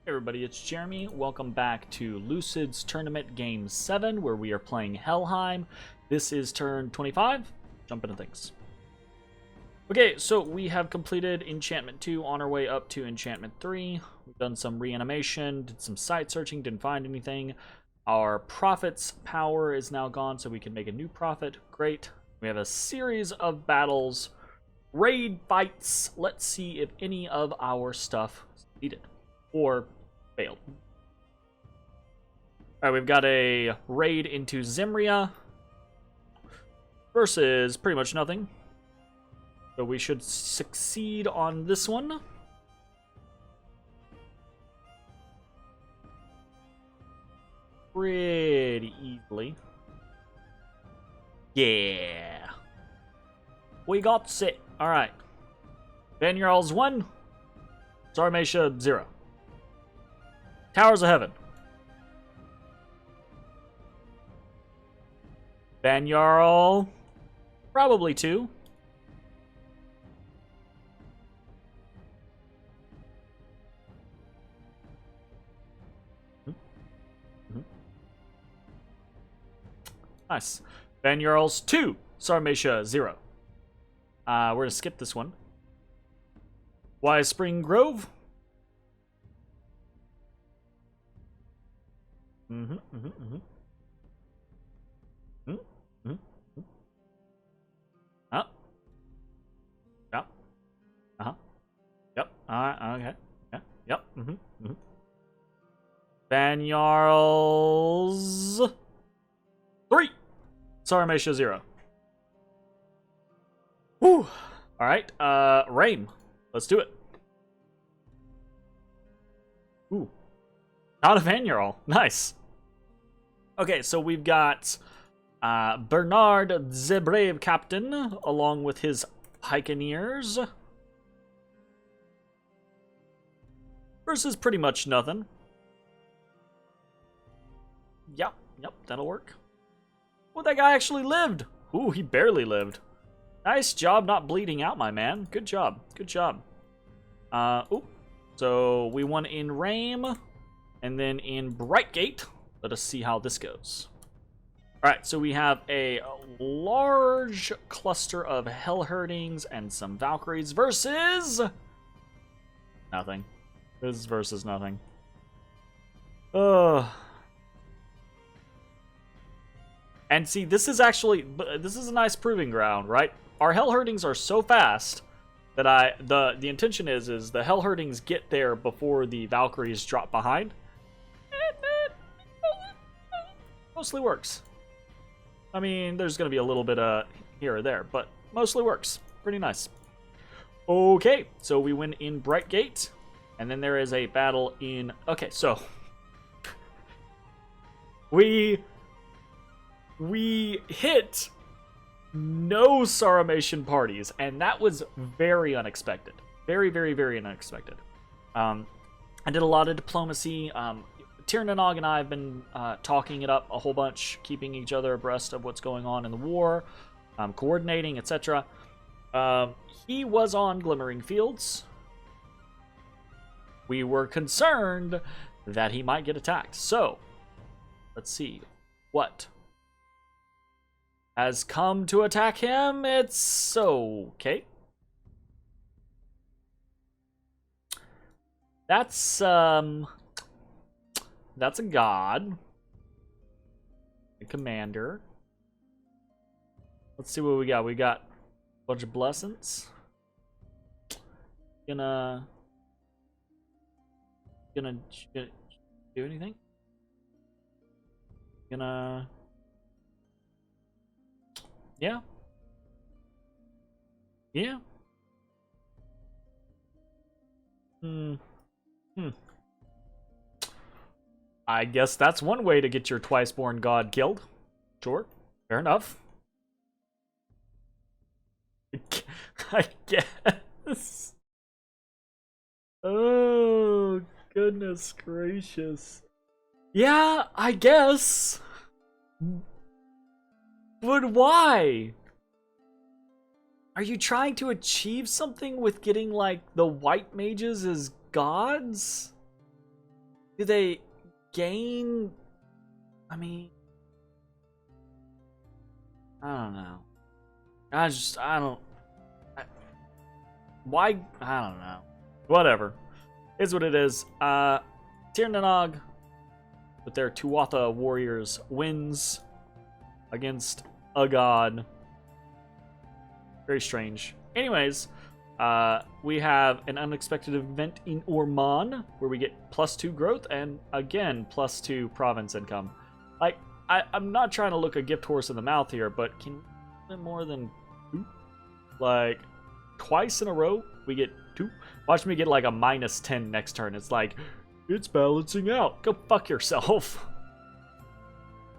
Hey everybody, it's Jeremy. Welcome back to Lucid's Tournament Game 7, where we are playing Helheim. This is turn 25. Jump into things. Okay, so we have completed Enchantment 2 on our way up to Enchantment 3. We've done some reanimation, did some site searching, didn't find anything. Our prophet's power is now gone, so we can make a new prophet. Great. We have a series of battles, raid fights. Let's see if any of our stuff succeeded or failed. Alright, we've got a raid into Zimria versus pretty much nothing. So we should succeed on this one. Pretty easily. Yeah. We got it. Alright. Banyarl's 1. Sarmatia 0. Towers of Heaven. Banyarl, probably 2. Nice. Banyarl's 2. Sarmatia 0. We're gonna skip this one. Wise Spring Grove. Huh? Yep. Yep. Alright, okay. Yeah. Yep. Banyarl's 3. Sarmatia 0. Whew. Alright, Raim. Let's do it. Ooh. Not a Banyarl. Nice. Okay, so we've got Bernard the Brave Captain, along with his pikeneers. Versus pretty much nothing. Yep, that'll work. Oh, that guy actually lived. Ooh, he barely lived. Nice job not bleeding out, my man. Good job, good job. Ooh. So we won in Raim, and then in Brightgate. Let us see how this goes. Alright, so we have a large cluster of Hellherdings and some Valkyries versus nothing. This is versus nothing. And see, this is a nice proving ground, right? Our Hellherdings are so fast that the intention is the Hellherdings get there before the Valkyries drop behind. Mostly works. I mean, there's going to be a little bit here or there, but mostly works. Pretty nice. Okay, so we win in Brightgate, and then there is a battle in... Okay, so... we hit no Saramatian parties, and that was very unexpected. Very, very, very unexpected. I did a lot of diplomacy. Tiernanog and I have been talking it up a whole bunch, keeping each other abreast of what's going on in the war, coordinating, etc. He was on Glimmering Fields. We were concerned that he might get attacked. So, let's see. What has come to attack him? It's okay. That's a god. A commander. Let's see what we got. We got a bunch of blessings. Gonna do anything? Yeah. I guess that's one way to get your twice-born god killed. Sure, fair enough. I guess. Oh, goodness gracious. Yeah, I guess. But why? Are you trying to achieve something with getting, like, the white mages as gods? Do they gain? I mean, I don't know. Why? I don't know. Whatever. Is what it is. Tirnanog, with their Tuatha warriors, wins against a god. Very strange. Anyways, we have an unexpected event in Orman, where we get +2 growth, and again, +2 province income. Like, I'm not trying to look a gift horse in the mouth here, but can we get more than 2? Like, twice in a row, we get 2. Watch me get like a -10 next turn. It's like, it's balancing out. Go fuck yourself.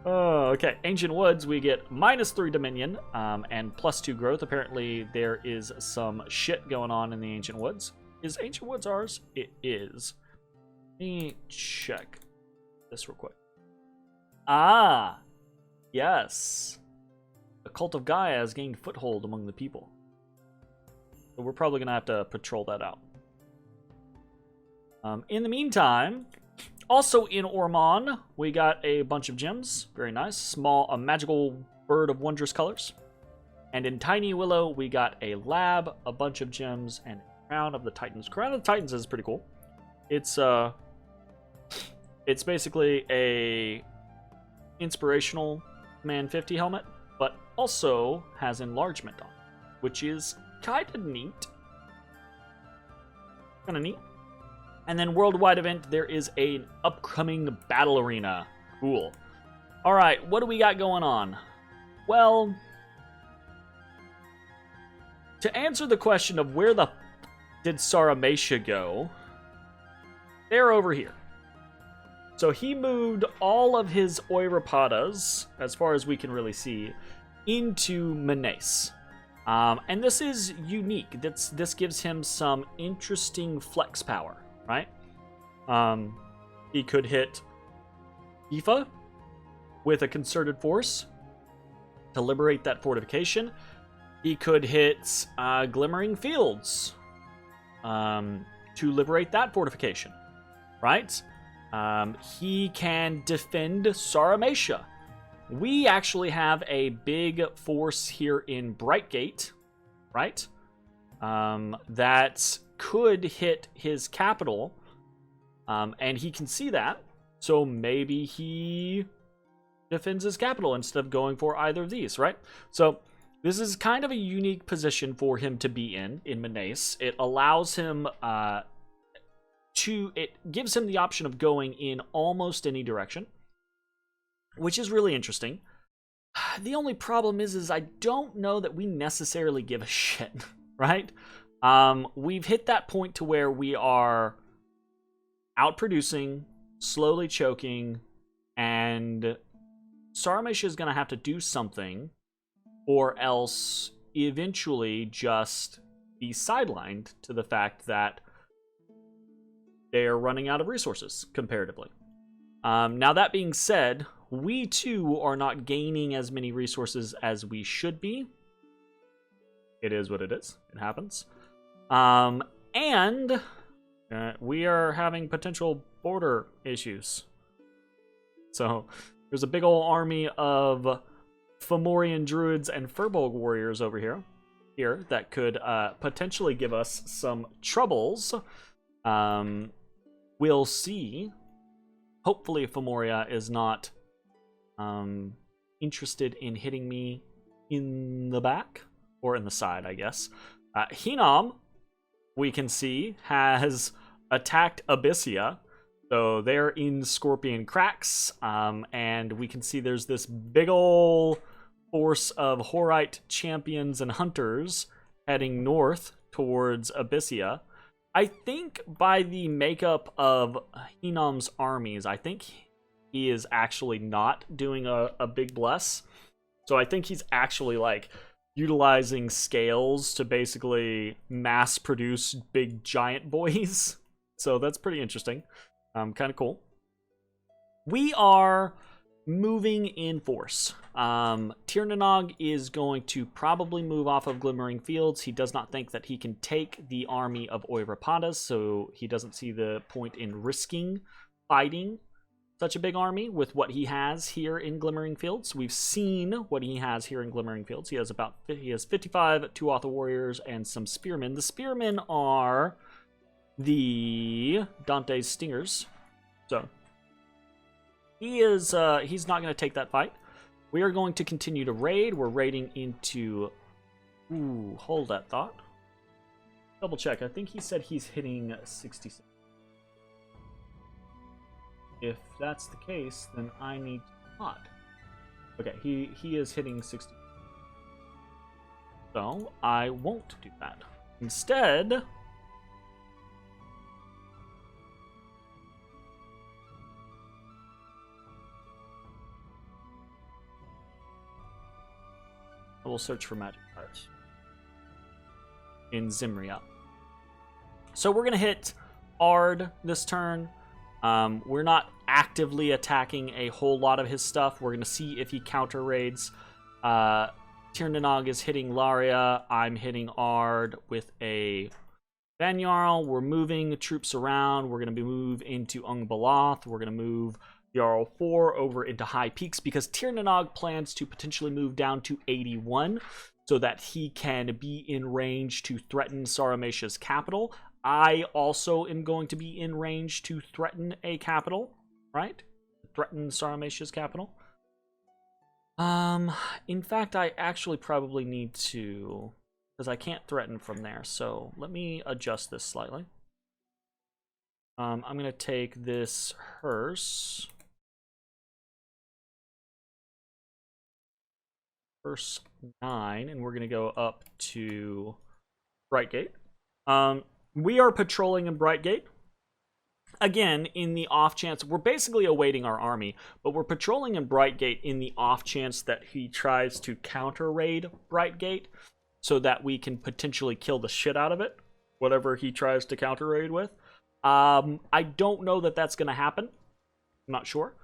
Oh, okay. Ancient Woods, we get -3 Dominion and +2 growth. Apparently, there is some shit going on in the Ancient Woods. Is Ancient Woods ours? It is. Let me check this real quick. Ah, yes. The Cult of Gaia has gained foothold among the people. So we're probably going to have to patrol that out. In the meantime, also in Orman, we got a bunch of gems. Very nice. A magical bird of wondrous colors. And in Tiny Willow, we got a lab, a bunch of gems, and a Crown of the Titans. Crown of the Titans is pretty cool. It's basically a inspirational Man 50 helmet, but also has enlargement on it, which is kind of neat. Kind of neat. And then worldwide event, there is an upcoming battle arena. Cool. All right, what do we got going on? Well, to answer the question of where the did Saramatia go, they're over here. So he moved all of his Oirapadas, as far as we can really see, into Menace. And this is unique. This gives him some interesting flex power. Right? He could hit Ifa with a concerted force to liberate that fortification. He could hit Glimmering Fields to liberate that fortification. Right? He can defend Saramatia. We actually have a big force here in Brightgate, right? That could hit his capital, and he can see that, so maybe he defends his capital instead of going for either of these, right? So this is kind of a unique position for him to be in Menace. It allows him it gives him the option of going in almost any direction, which is really interesting. The only problem is I don't know that we necessarily give a shit, right? We've hit that point to where we are outproducing, slowly choking, and Saramatia is going to have to do something, or else eventually just be sidelined to the fact that they're running out of resources, comparatively. Now, that being said, we too are not gaining as many resources as we should be. It is what it is. It happens. And we are having potential border issues. So there's a big old army of Fomorian druids and Furbolg warriors over here that could potentially give us some troubles. We'll see. Hopefully Fomoria is not interested in hitting me in the back, or in the side, I guess. Hinam, we can see, has attacked Abyssia. So they're in Scorpion Cracks, and we can see there's this big ol' force of Horite champions and hunters heading north towards Abyssia. I think by the makeup of Hinam's armies, I think he is actually not doing a big bless. So I think he's actually like utilizing scales to basically mass produce big giant boys. So that's pretty interesting. Kind of cool. We are moving in force. Tirnanog is going to probably move off of Glimmering Fields. He does not think that he can take the army of Oirapadas, so he doesn't see the point in risking fighting such a big army with what he has here in Glimmering Fields. We've seen what he has here in Glimmering Fields. He has 55 2-author warriors and some spearmen. The spearmen are the Dante's Stingers. So he's not going to take that fight. We are going to continue to raid. We're raiding into... Ooh, hold that thought. Double check. I think he said he's hitting 66. If that's the case, then I need to not. Okay, he is hitting 60. So I won't do that. Instead, I will search for magic cards in Zimria. So we're gonna hit Ard this turn. We're not actively attacking a whole lot of his stuff. We're going to see if he counter raids. Tirnanog is hitting Laria. I'm hitting Ard with a Banyarl. We're moving troops around. We're going to move into Ung'Baloth. We're going to move Jarl 4 over into High Peaks because Tirnanog plans to potentially move down to 81 so that he can be in range to threaten Saramatia's capital. I also am going to be in range to threaten a capital, right? Threaten Saramatia's capital. In fact, I actually probably need to, because I can't threaten from there. So let me adjust this slightly. I'm going to take this hearse. Hearse 9, and we're going to go up to Brightgate. We are patrolling in Brightgate. Again, in the off chance, we're basically awaiting our army, but we're patrolling in Brightgate in the off chance that he tries to counter raid Brightgate so that we can potentially kill the shit out of it, whatever he tries to counter raid with. I don't know that that's going to happen. I'm not sure.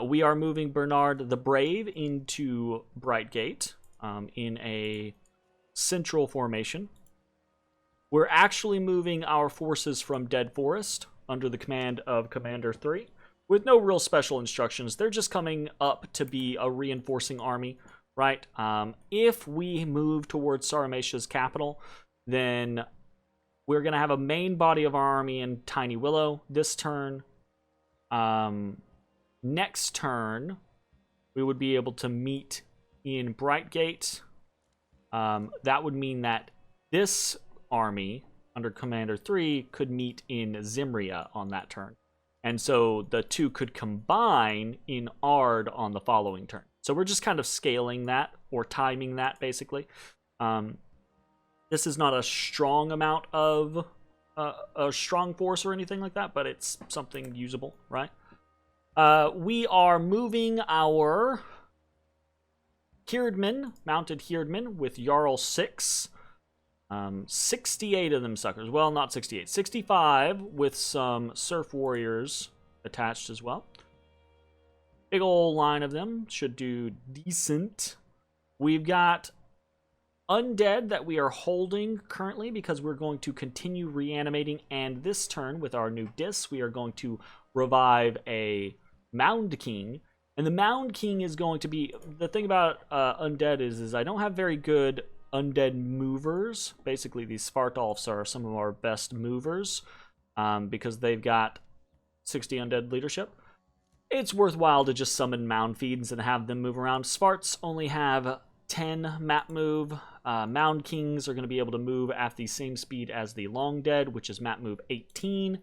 We are moving Bernard the Brave into Brightgate in a central formation. We're actually moving our forces from Dead Forest under the command of Commander 3 with no real special instructions. They're just coming up to be a reinforcing army, right? If we move towards Saramatia's capital, then we're going to have a main body of our army in Tiny Willow this turn. Next turn, we would be able to meet in Brightgate. That would mean that this army under Commander 3 could meet in Zimria on that turn. And so the two could combine in Ard on the following turn. So we're just kind of scaling that or timing that basically. This is not a strong amount of a strong force or anything like that, but it's something usable, right? We are moving our Herdmen, mounted Herdmen with Jarl 6. 68 of them suckers. Well, not 68. 65 with some Surf Warriors attached as well. Big old line of them. Should do decent. We've got Undead that we are holding currently because we're going to continue reanimating. And this turn, with our new disc, we are going to revive a Mound King. And the Mound King is going to be... The thing about Undead is I don't have very good undead movers. Basically, these Svartalfs are some of our best movers because they've got 60 undead leadership. It's worthwhile to just summon Mound Fiends and have them move around. Svarts only have 10 map move. Mound Kings are going to be able to move at the same speed as the Long Dead, which is map move 18,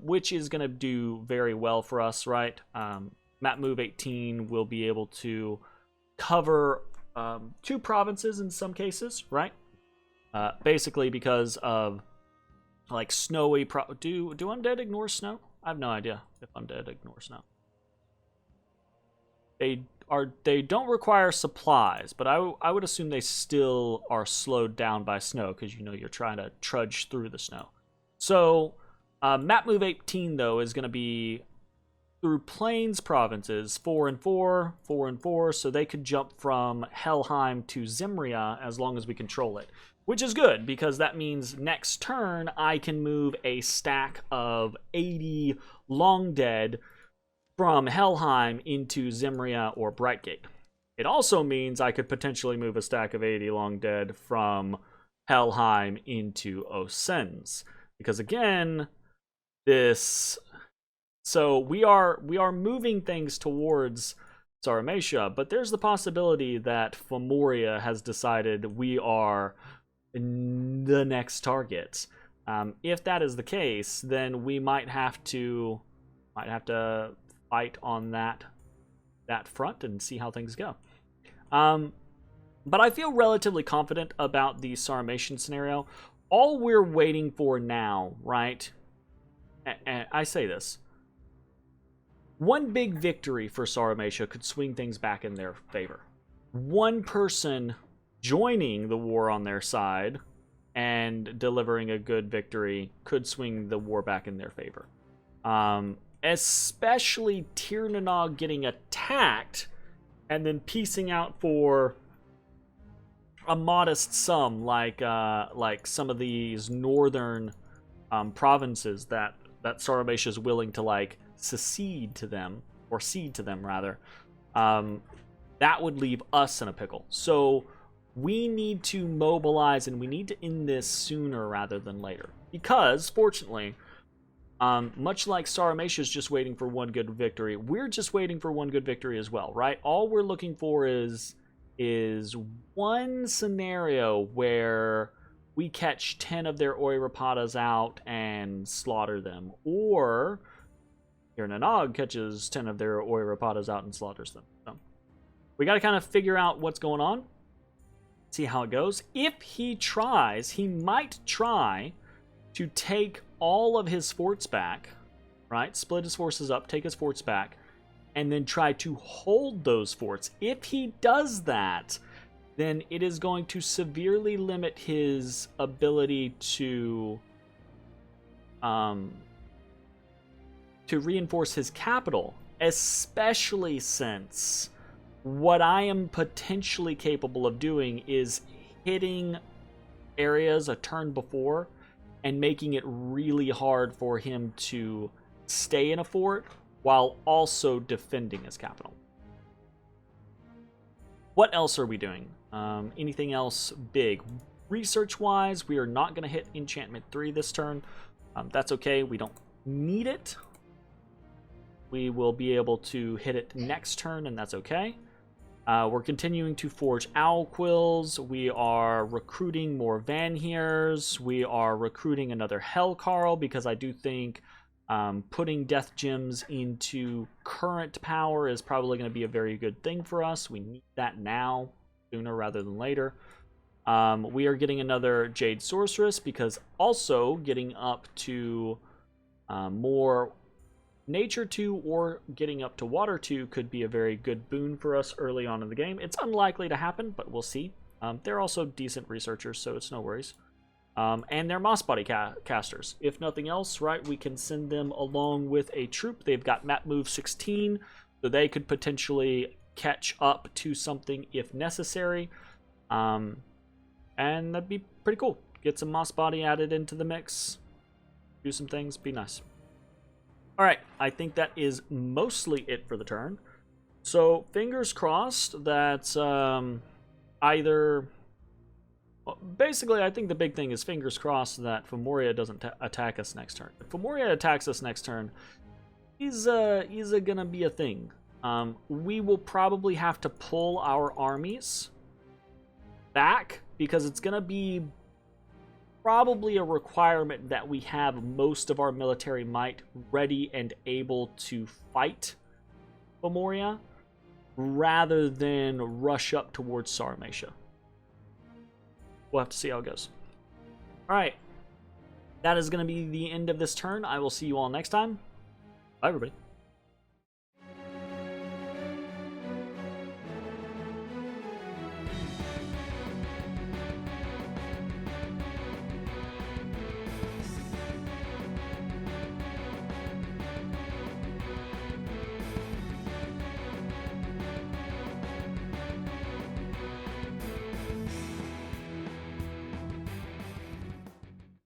which is going to do very well for us, right? Map move 18 will be able to cover 2 provinces in some cases, right? Basically because of like snowy do undead ignore snow? I have no idea if undead ignore snow. They don't require supplies, but I would assume they still are slowed down by snow because you know you're trying to trudge through the snow. So map move 18 though is going to be through Plains provinces, 4 and 4, 4 and 4, so they could jump from Helheim to Zimria as long as we control it. which is good because that means next turn I can move a stack of 80 Long Dead from Helheim into Zimria or Brightgate. It also means I could potentially move a stack of 80 Long Dead from Helheim into Osens, because again, so we are moving things towards Sarmatia, but there's the possibility that Femoria has decided we are the next target. If that is the case, then we might have to fight on that front and see how things go. But I feel relatively confident about the Sarmatian scenario. All we're waiting for now, right? And I say this. One big victory for Sarmatia could swing things back in their favor. One person joining the war on their side and delivering a good victory could swing the war back in their favor. Especially Tirnanog getting attacked and then piecing out for a modest sum, like some of these northern provinces that Sarmatia is willing to like secede to them, or cede to them rather. That would leave us in a pickle. So we need to mobilize, and we need to end this sooner rather than later. Because, fortunately, much like Sarmatia is just waiting for one good victory, we're just waiting for one good victory as well, right? All we're looking for is one scenario where we catch 10 of their Oirapatas out and slaughter them, or Tirnanog catches 10 of their Oirapatas out and slaughters them. So we got to kind of figure out what's going on, see how it goes. If he tries, he might try to take all of his forts back, right? Split his forces up, take his forts back, and then try to hold those forts. If he does that, then it is going to severely limit his ability to reinforce his capital, especially since what I am potentially capable of doing is hitting areas a turn before and making it really hard for him to stay in a fort while also defending his capital. What else are we doing? Anything else big? Research-wise, we are not going to hit Enchantment 3 this turn. That's okay. We don't need it. We will be able to hit it next turn, and that's okay. We're continuing to forge owl quills. We are recruiting more Vanheers. We are recruiting another Hellcarl, because I do think putting death gems into current power is probably going to be a very good thing for us. We need that now, sooner rather than later. We are getting another Jade Sorceress, because also getting up to more Nature 2 or getting up to Water 2 could be a very good boon for us early on in the game. It's unlikely to happen, but we'll see. They're also decent researchers, so it's no worries. And they're Moss Body casters. If nothing else, right, we can send them along with a troop. They've got map move 16, so they could potentially catch up to something if necessary. And that'd be pretty cool. Get some Moss Body added into the mix. Do some things, be nice. Alright, I think that is mostly it for the turn. So, fingers crossed that either... Well, basically, I think the big thing is fingers crossed that Femoria doesn't attack us next turn. If Femoria attacks us next turn, is gonna be a thing. We will probably have to pull our armies back, because it's gonna be probably a requirement that we have most of our military might ready and able to fight Femoria, rather than rush up towards Sarmatia. We'll have to see how it goes. Alright, that is going to be the end of this turn. I will see you all next time. Bye, everybody.